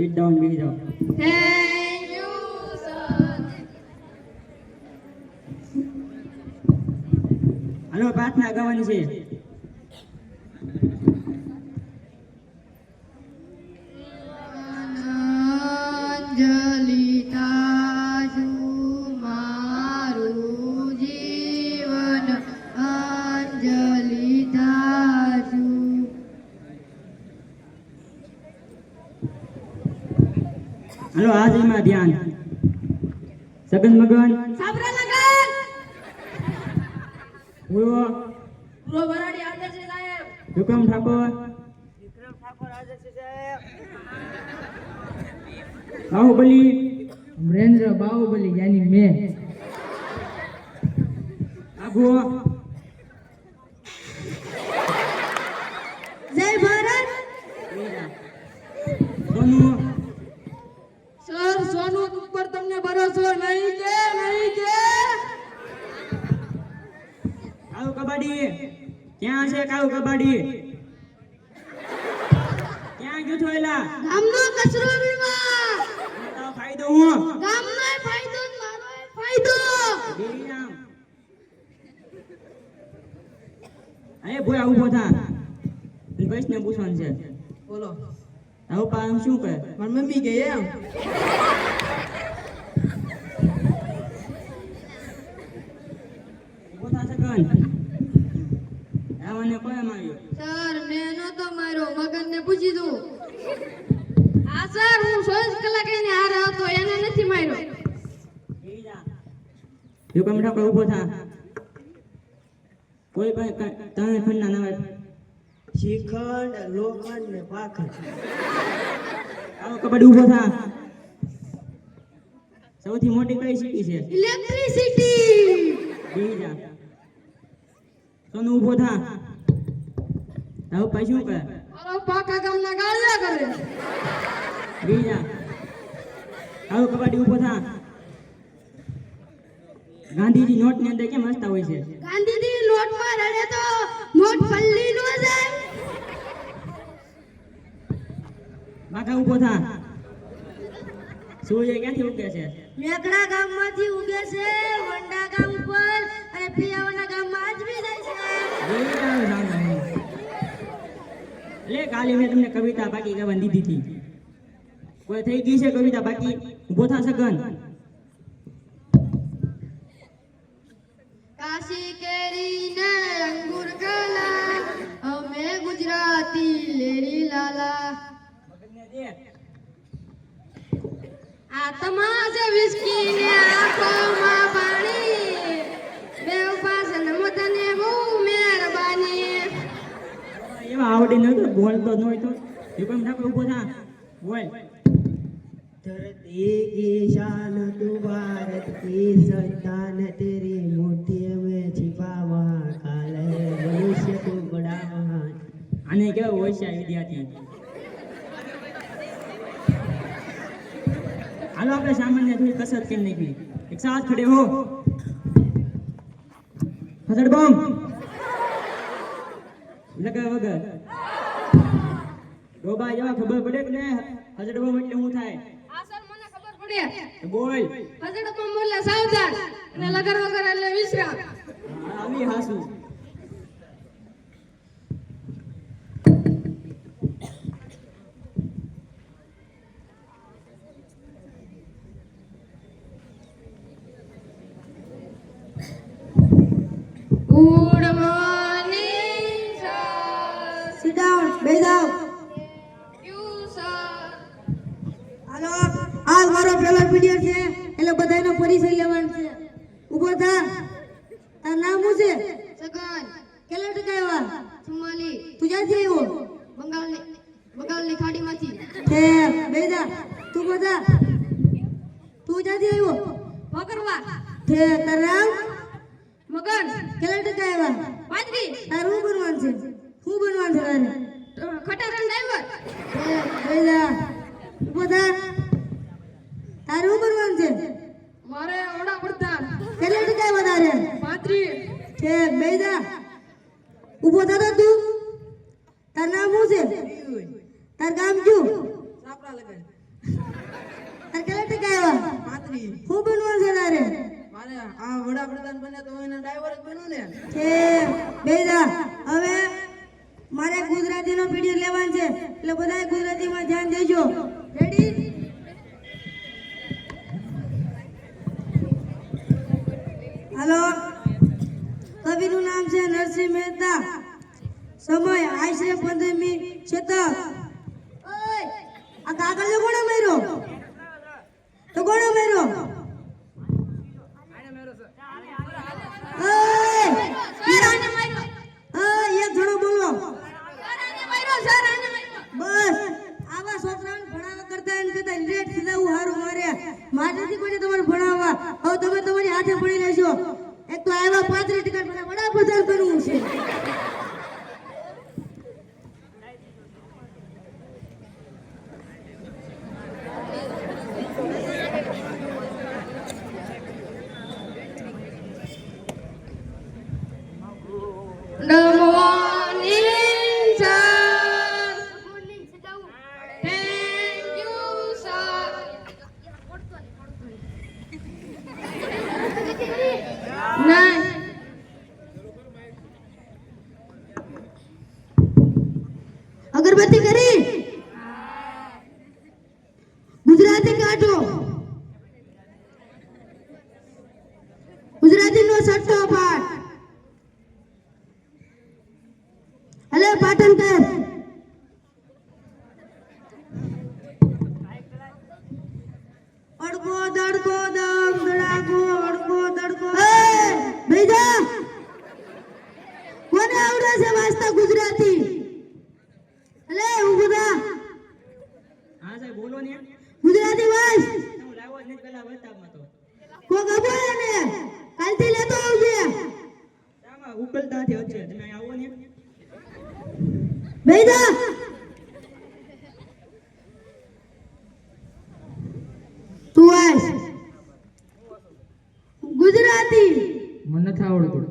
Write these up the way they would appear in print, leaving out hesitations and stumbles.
Sit down, બેસી જાઓ. Thank you, sir. હાલો પ્રાર્થના ગાવાની છે. અંજલિ તાજુ મારું જીવન અંજલિ તાજુ. હાલો હાજરીમાં ધ્યાન. સગન મગન સાબરા લગન પૂર્વ પૂરો ભરાડી આદર્શ સાહેબ. વિક્રમ ઠાકોર બાહુબલી અમરેન્દ્ર બાહુબલી યાની મેં આઘો જય ભારત. સોનુ સર સોનું ઉપર તમને ભરોસો નહીં કે કાળુ કબાડી ક્યાં છે? કાળુ કબાડી ક્યાં ગયો છો? એલા ગામનો કચરો વીણવા. તારો ફાયદો હું ગામનો ફાયદો ને મારો ફાયદો. બેરીરામ અરે ભોય ઊભો થા. તું બસને પૂછવાનું છે. બોલો તારો પામ શું કહે? મારી મમ્મી કે એમ ઊભો થા સગન. આ મને કોઈ માર્યો? સર મેં નતો માર્યો, મગનને પૂછી દઉં. હા સર હું 24 કલાક એને હારે હતો, એને નથી માર્યો. વિક્રમ ઠાકોર ઊભો થા. કોઈ પણ તને ખંડના નવા શિખંડ લોખંડ ને પાખંડ આવો કબડ્ડી ઊભો થા. સૌથી મોટી કઈ સિટી છે? ઇલેક્ટ્રિસિટી. બેહી જા. સોનુ ઊભો થા. તારો ભાઈ શું કહે? મારો પાકા ગામના ગાળિયા કરે. બેહી જા. આવો કબડ્ડી ઊભો થા. ગાંધીજી નોટ ની અંદર કેમ હસતા હોય છે? ગાંધીજી નોટમાં રડે તો નોટ પલ્લી નો જાય. બાકા ઊભો થા. સૂર્ય ક્યાંથી ઉગે છે? મેઘડા ગામમાંથી ઉગે છે, વંડા ગામ પર અને પિયાવાના ગામમાં આજવી જાય છે. બેહી જા સાંભળ. લે કાલે મેં તમને કવિતા બાકી ગાવાની દીધી હતી. કોઈ થઈ ગઈ છે કવિતા બાકી? ઊભો થા સગન. કાશી કેરી ને અંગુર કાલા, અમે ગુજરાતી લેરી લાલા. આ તમાશે વિસ્કી ને આંખોમાં પાણી, બેવ પાસે નમતને બહુ મહેરબાની. એવા આવડે નતો બોલતો ન હોય તો વિક્રમ ઠાકોર ઊભો થા. બોલ. धरती की शान तू भारत की संतान तेरी मुट्ठी में छिपा महाकाल है मनुष्य तू बड़ा महान. આને કેવો હોશિયાર વિદ્યાર્થી. હાલો આપણે સામાન્ય થોડી કસરત કરી નાખી. એક સાથ ખડે હો. ફસડ બોમ્બ લગા વગર ડોબા જેવા ખબર પડે કે ને હજડ બોમ્બ એટલે શું થાય? આ સર મને ખબર પડે. તો બોલ. હજડ પણ બોલે સાવધાન અને લગર વગર એટલે વિશ્રામ. આવી હાસુ. Good morning sir. Sit down, બેસી જાઓ. You sir. હાલો આ મારો પહેલો પીરિયડ છે એટલે બધાયનો પરિચય લેવાનો છે. ઊભો થા. તાર નામ શું છે? સગન. કેટલા ટકા આવ્યા? 44. તું ક્યાંથી આવ્યો? બંગાળની ખાડીમાંથી. છે બેસી જા. તું બધા તું ક્યાંથી આવ્યો? ભગરવા. છે તાર નામ? મગન. કેટલા ટકા આવ્યા? 35. તાર શું બનવાનું છે? શું બનવાનું છે તારે? ખટારાન ડ્રાઈવર. બેસી જા. ઊભો થા. તારે શું બનવાનું છે? મારે વડાપ્રધાન. કેટલા ટકા આવ્યા તારે? 35. છે બેસી જા. ઊભો થા તો તું. તાર નામ શું છે? તાર ગામ કયું? નથી. શું બનવું છે તારે મારે આ વડાપ્રધાન બને તો એને ડ્રાઈવર જ બનવું ને. છે બેજા હવે મારે ગુજરાતીનો પીડીએફ લેવાનો છે એટલે બધાએ ગુજરાતીમાં ધ્યાન દેજો રેડી હાલો કવિનું નામ છે નરસિંહ મહેતા સમય આશરે 15મી શતક ઓય આ કાગળ કોણે માર્યો તો કોણે માર્યો સર આને માર્યો એક જણો બોલો સર આને માર્યો સર આને માર્યો બસ આવા છોકરાઓને ભણાવવા કરતા એને કરતા લેટ સીધાવું હારું મારે માટેથી કોઈ તમારે ભણાવવા હવે તમે તમારી હાથે ભણી લેશો એક તો આવ્યા 35% મને વડાપ્રધાન બનવું છે નમો સર થેન્ક યુ સર ના અગરબત્તી કરી ગુજરાતી કાઢો ગુજરાતીનો છઠ્ઠો પાઠ હલે પાટણ કર અડકો દડકો દમ દડાકો અડકો દડકો બેજા કોને આવડે છે વાંચતા ગુજરાતી હલે ઊભું થા હા સાહેબ બોલો ને ગુજરાતી વાંચ હું લાવો જ નહીં પેલા વતાવમાં તો કોક અબોય ને કાલથી લેતો આવજે આમાં ઉકલતાથી હશે તમે અહીં આવો ને બેજા તું વાંચ ગુજરાતી મને નથી આવડતું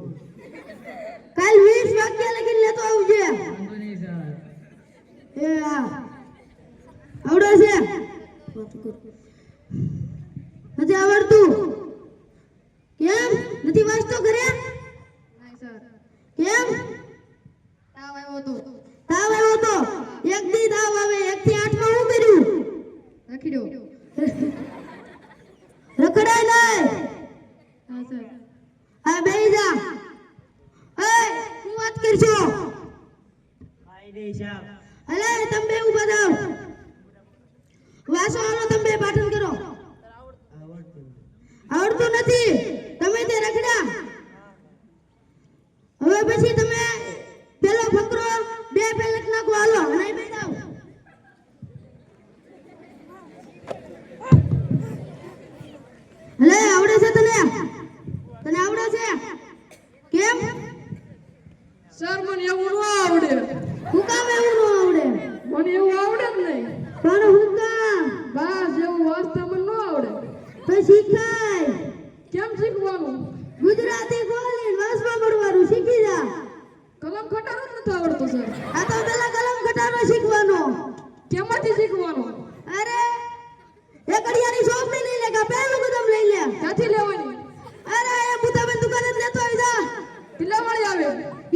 કાલ 20 વાક્ય લખીને લેતો આવજે વાંધો નહીં સર એ આ આવડે છે નથી આવડતું કેમ નથી વાંચતો ઘરે ના સર કેમ તાવ આવ્યો તો તાવ આવ્યો તો એક દી તાવ આવે 1 થી 8 માં શું કર્યું રાખી દો રખડાય નહીં હા સર આ બેહી જા એ હું વાત કરશો ભાઈ દે સાહેબ અલે તમે બે ઉભા થાવ વાસો હાલો તમે બે પાઠન કરો આવડતું નથી તમે તે રખડા હવે પછી તમે પેલો ફકરો બે પેલેટ નાખો હાલો અને બે જાવ લે આવડે છે તને તને આવડે છે કેમ સર મને એવું ન આવડે. હું કામ એવું ન આવડે મને એવું આવડે જ નહીં. પણ હું કામ બસ એવું વાંચતા મને ન આવડે. તો શીખાય કેમ શીખવાનું? ગુજરાતી બોલીને વાંચવા પડવાનું શીખી જા કલમ ખટારો જ નથી આવડતો સર. આ તો પેલા કલમ ઘટાડો શીખવાનો કેમાંથી શીખવાનું? અરે એક અડિયાની શોપ લઈ લે કે પેલું કદમ લઈ લે ક્યાંથી લેવાની? અરે એ બુતાબેન દુકાને જ લેતો આવી જા કેટલા વાળી આવે?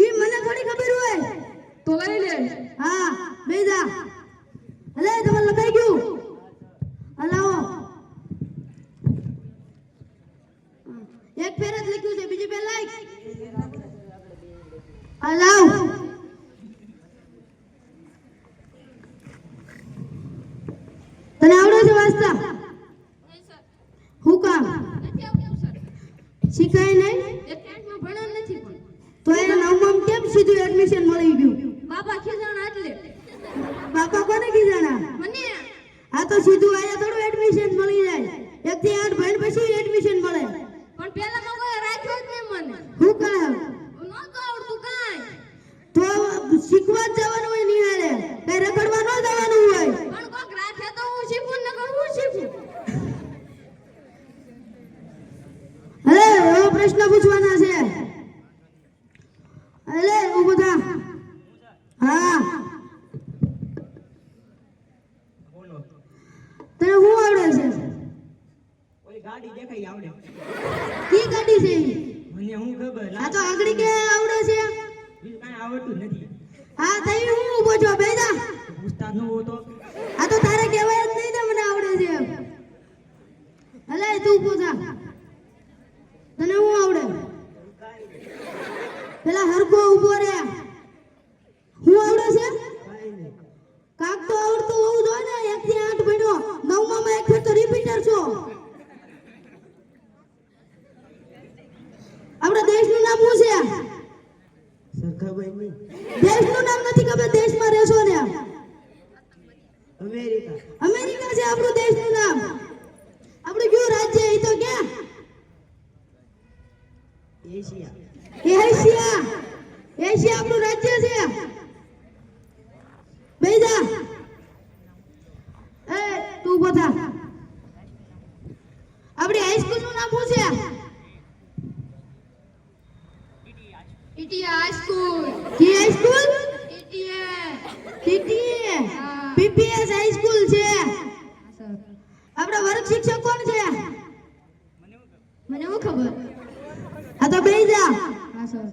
ઈ મને થોડી ખબર હોય તો લઈ લે. હા બે જા અલે તમારે લખાઈ ગયું હલાવો એક ફેર જ લખ્યું છે બીજી ફેર લાઈક હલાવ તને આવડે છે વાંચતા નહીં સર હું કામ નથી આવડતું સર શીખાય નહીં એક ટેન્ટમાં ભણ્યો નથી પણ તો એને નવમાં કેમ સીધું એડમિશન મળી ગયું બાપા ખીજાણા એટલે બાપા કોને કીધાના મને આ તો સીધું આયા થોડું એડમિશન મળી જાય 1 થી 8 ભણ પછી એડમિશન મળે પણ પેલામાં કોઈ રાખ્યો જ નહીં મને હું કામ નહોતું આવડતું કાંઈ તો શીખવા જ જવાનું હોય નિહાળે કઈ રખડવા ન જવાનું હોય પણ કોક રાખે તો હું શીખું ને હું શીખું અરે એવો પ્રશ્ન પૂછવાના છે અરે ઊભો થા હા બોલો તને શું આવડે છે ઓલી ગાડી દેખાય આવડે કી ગાડી છે ઈ? મને હું ખબર આ તો આંગળી કે આવડે છે બીજું કાંઈ આવડતું જ નથી હા તઈ હું ઊભો છો બેજા ઉસ્તાદ નો હો તો આ તો તારે કહેવાય જ નહીં ને મને આવડે છે અલે તું પૂછા તને હું આવડે પેલા હરખો ઊભો રે હું આવડે છે કાંઈ નહીં. કાક તો આવડતું હોવું જોઈએ ને 1 થી 8 ભણ્યો 9 માં એક ફેર તો રિપીટર છો આપણા દેશનું નામ શું છે સરખાભાઈ નહીં. દેશનું નામ નથી ખબર દેશમાં રહેશો ને અમેરિકા. અમેરિકા છે આપણું દેશનું નામ આપણું કયું રાજ્ય એ તો ક્યાં એશિયા. એશિયા એશિયા આપણું રાજ્ય છે બેજા એ તું બધા આપણી હાઈસ્કૂલ નું નામ શું છે ઇટિયા હાઈસ્કૂલ કી હાઈસ્કૂલ ઇટિયા ટીટી પીપીએસ હાઈસ્કૂલ છે આપણા વર્ગ શિક્ષક કોણ છે મને હું ખબર આ તો બેજા હા સર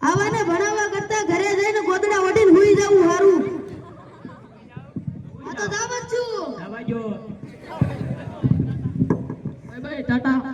આવાને ભણાવવા કરતા ઘરે જઈને ગોદડા ઓઢીને હુઈ જવું હારું આ તો જાવ જ છું આવાજો બાય બાય ટાટા